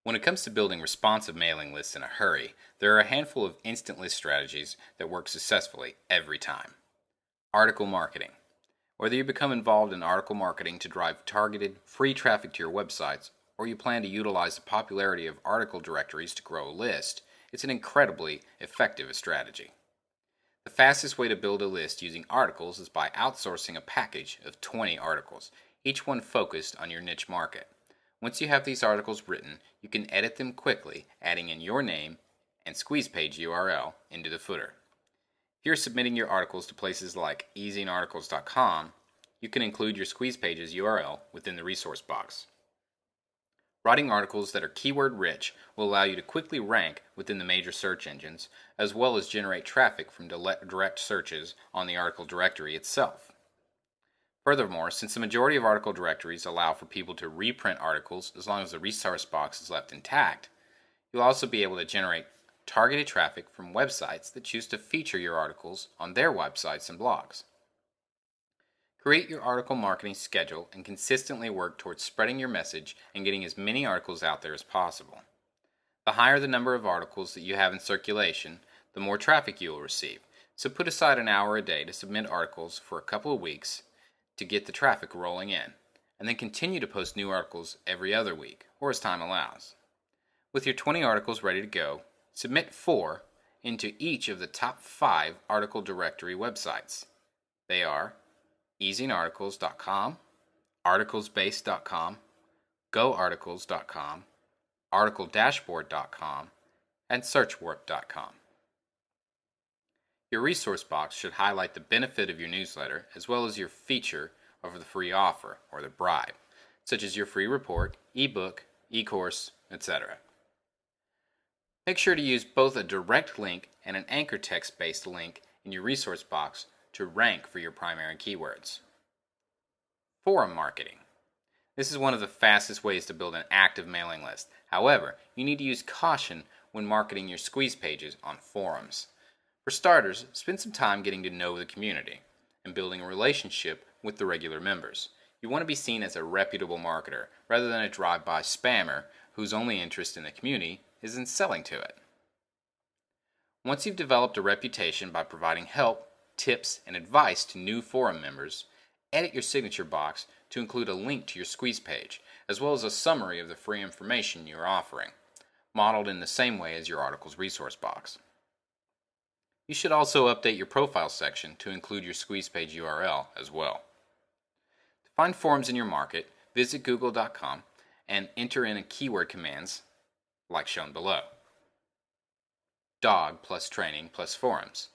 When it comes to building responsive mailing lists in a hurry, there are a handful of instant list strategies that work successfully every time. Article marketing. Whether you become involved in article marketing to drive targeted, free traffic to your websites, or you plan to utilize the popularity of article directories to grow a list, it's an incredibly effective strategy. The fastest way to build a list using articles is by outsourcing a package of 20 articles, each one focused on your niche market. Once you have these articles written, you can edit them quickly, adding in your name and squeeze page URL into the footer. If you're submitting your articles to places like easyinarticles.com, you can include your squeeze page's URL within the resource box. Writing articles that are keyword rich will allow you to quickly rank within the major search engines, as well as generate traffic from direct searches on the article directory itself. Furthermore, since the majority of article directories allow for people to reprint articles as long as the resource box is left intact, you'll also be able to generate targeted traffic from websites that choose to feature your articles on their websites and blogs. Create your article marketing schedule and consistently work towards spreading your message and getting as many articles out there as possible. The higher the number of articles that you have in circulation, the more traffic you will receive, so put aside an hour a day to submit articles for a couple of weeks to get the traffic rolling in, and then continue to post new articles every other week, or as time allows. With your 20 articles ready to go, submit 4 into each of the top 5 article directory websites. They are easyinarticles.com, articlesbase.com, goarticles.com, articledashboard.com, and searchwarp.com. Your resource box should highlight the benefit of your newsletter as well as your feature of the free offer or the bribe, such as your free report, ebook, e-course, etc. Make sure to use both a direct link and an anchor text-based link in your resource box to rank for your primary keywords. Forum marketing. This is one of the fastest ways to build an active mailing list. However, you need to use caution when marketing your squeeze pages on forums. For starters, spend some time getting to know the community and building a relationship with the regular members. You want to be seen as a reputable marketer rather than a drive-by spammer whose only interest in the community is in selling to it. Once you've developed a reputation by providing help, tips, and advice to new forum members, edit your signature box to include a link to your squeeze page, as well as a summary of the free information you are offering, modeled in the same way as your article's resource box. You should also update your profile section to include your squeeze page URL as well. To find forums in your market, visit google.com and enter in keyword commands like shown below. Dog plus training plus forums,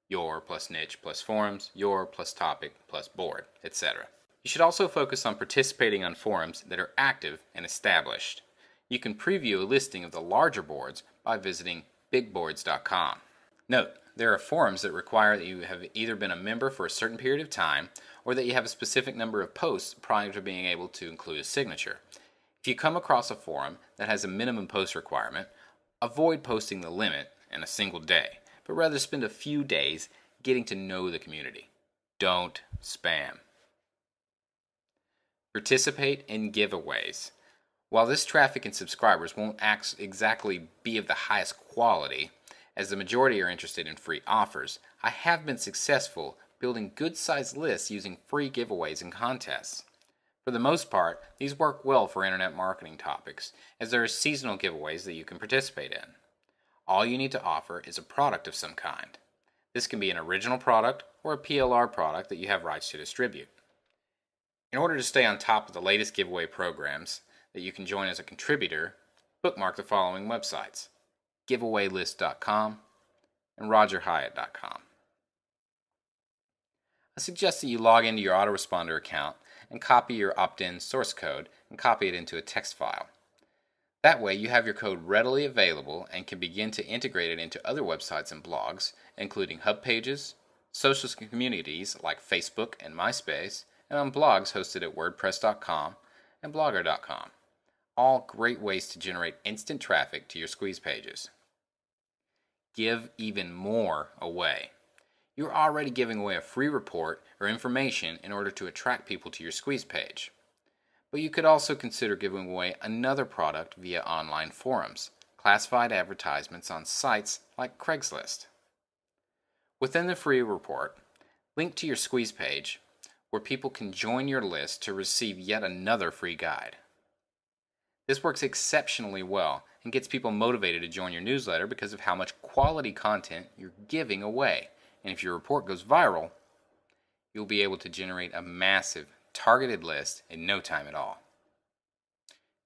your plus niche plus forums, your plus topic plus board, etc. You should also focus on participating on forums that are active and established. You can preview a listing of the larger boards by visiting bigboards.com. Note, there are forums that require that you have either been a member for a certain period of time or that you have a specific number of posts prior to being able to include a signature. If you come across a forum that has a minimum post requirement, avoid posting the limit in a single day, but rather spend a few days getting to know the community. Don't spam. Participate in giveaways. While this traffic and subscribers won't exactly be of the highest quality, as the majority are interested in free offers, I have been successful building good-sized lists using free giveaways and contests. For the most part, these work well for internet marketing topics, as there are seasonal giveaways that you can participate in. All you need to offer is a product of some kind. This can be an original product or a PLR product that you have rights to distribute. In order to stay on top of the latest giveaway programs that you can join as a contributor, bookmark the following websites: giveawaylist.com and rogerhyatt.com. I suggest that you log into your autoresponder account and copy your opt-in source code and copy it into a text file. That way you have your code readily available and can begin to integrate it into other websites and blogs, including hub pages, social communities like Facebook and MySpace, and on blogs hosted at wordpress.com and blogger.com. All great ways to generate instant traffic to your squeeze pages. Give even more away. You're already giving away a free report or information in order to attract people to your squeeze page. But you could also consider giving away another product via online forums, classified advertisements on sites like Craigslist. Within the free report, link to your squeeze page where people can join your list to receive yet another free guide. This works exceptionally well and gets people motivated to join your newsletter because of how much quality content you're giving away. And if your report goes viral, you'll be able to generate a massive targeted list in no time at all.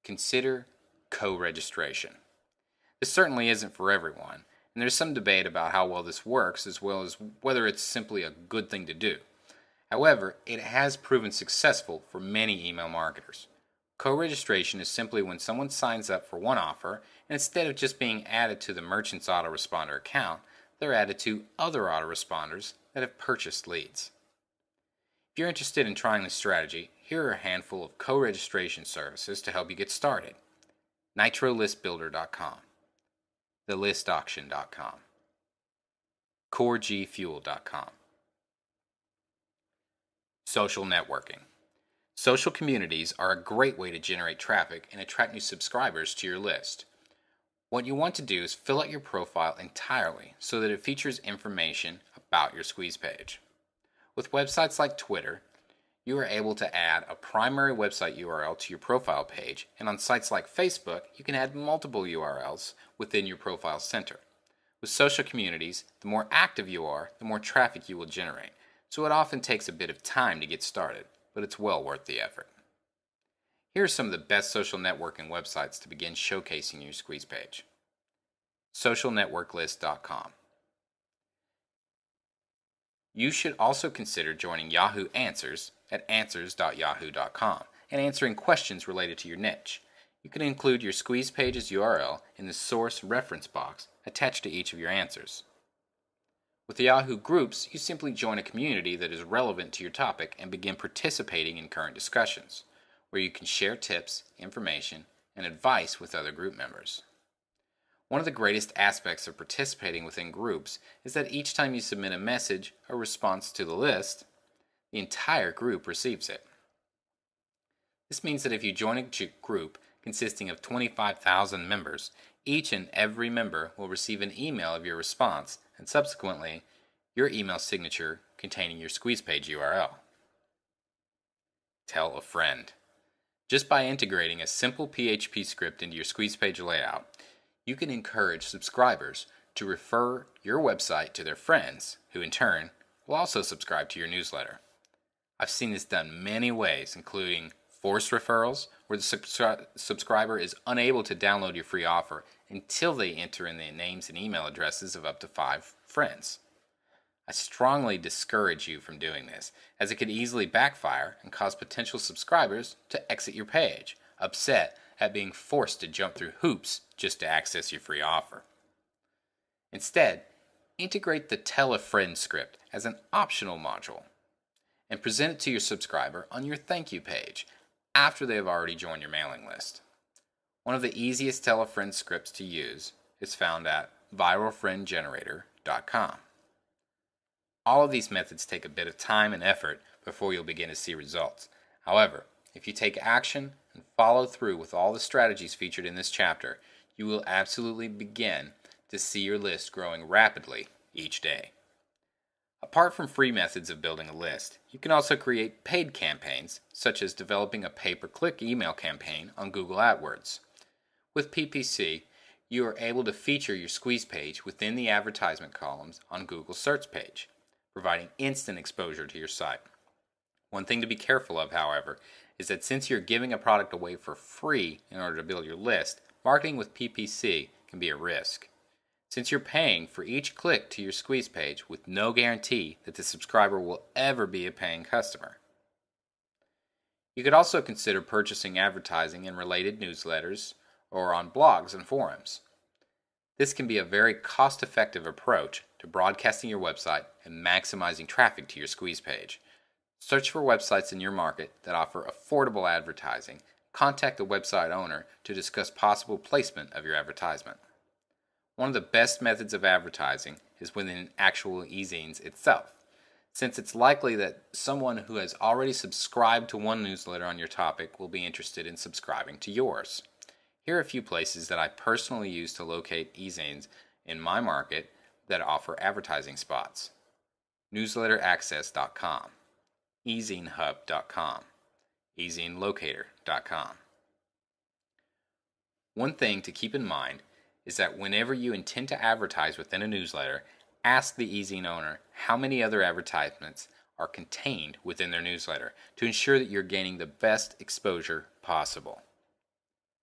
Consider co-registration. This certainly isn't for everyone, and there's some debate about how well this works as well as whether it's simply a good thing to do. However, it has proven successful for many email marketers. Co-registration is simply when someone signs up for one offer, and instead of just being added to the merchant's autoresponder account, they're added to other autoresponders that have purchased leads. If you're interested in trying this strategy, here are a handful of co-registration services to help you get started. NitroListBuilder.com, TheListAuction.com, CoreGFuel.com. Social networking. Social communities are a great way to generate traffic and attract new subscribers to your list. What you want to do is fill out your profile entirely so that it features information about your squeeze page. With websites like Twitter, you are able to add a primary website URL to your profile page, and on sites like Facebook, you can add multiple URLs within your profile center. With social communities, the more active you are, the more traffic you will generate, so it often takes a bit of time to get started, but it's well worth the effort. Here are some of the best social networking websites to begin showcasing your squeeze page. SocialNetworkList.com. You should also consider joining Yahoo Answers at answers.yahoo.com and answering questions related to your niche. You can include your squeeze page's URL in the source reference box attached to each of your answers. With the Yahoo Groups, you simply join a community that is relevant to your topic and begin participating in current discussions, where you can share tips, information, and advice with other group members. One of the greatest aspects of participating within groups is that each time you submit a message or response to the list, the entire group receives it. This means that if you join a group consisting of 25,000 members, each and every member will receive an email of your response and subsequently your email signature containing your squeeze page URL. Tell a friend. Just by integrating a simple PHP script into your squeeze page layout, you can encourage subscribers to refer your website to their friends, who in turn will also subscribe to your newsletter. I've seen this done many ways, including forced referrals, where the subscriber is unable to download your free offer until they enter in the names and email addresses of up to 5 friends. I strongly discourage you from doing this, as it could easily backfire and cause potential subscribers to exit your page, upset at being forced to jump through hoops just to access your free offer. Instead, integrate the Tell a Friend script as an optional module and present it to your subscriber on your thank you page after they have already joined your mailing list. One of the easiest Tell a Friend scripts to use is found at viralfriendgenerator.com. All of these methods take a bit of time and effort before you'll begin to see results. However, if you take action and follow through with all the strategies featured in this chapter, you will absolutely begin to see your list growing rapidly each day. Apart from free methods of building a list, you can also create paid campaigns, such as developing a pay-per-click email campaign on Google AdWords. With PPC, you are able to feature your squeeze page within the advertisement columns on Google's search page, providing instant exposure to your site. One thing to be careful of, however, is that since you're giving a product away for free in order to build your list, marketing with PPC can be a risk. Since you're paying for each click to your squeeze page with no guarantee that the subscriber will ever be a paying customer. You could also consider purchasing advertising in related newsletters or on blogs and forums. This can be a very cost-effective approach to broadcasting your website and maximizing traffic to your squeeze page. Search for websites in your market that offer affordable advertising. Contact the website owner to discuss possible placement of your advertisement. One of the best methods of advertising is within actual e-zines itself. since it's likely that someone who has already subscribed to one newsletter on your topic will be interested in subscribing to yours. Here are a few places that I personally use to locate e-zines in my market that offer advertising spots: newsletteraccess.com, ezinehub.com, ezinelocator.com. One thing to keep in mind is that whenever you intend to advertise within a newsletter, ask the e-zine owner how many other advertisements are contained within their newsletter to ensure that you're gaining the best exposure possible.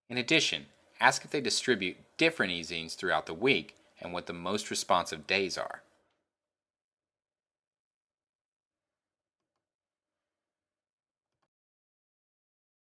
In addition, ask if they distribute different e-zines throughout the week and what the most responsive days are.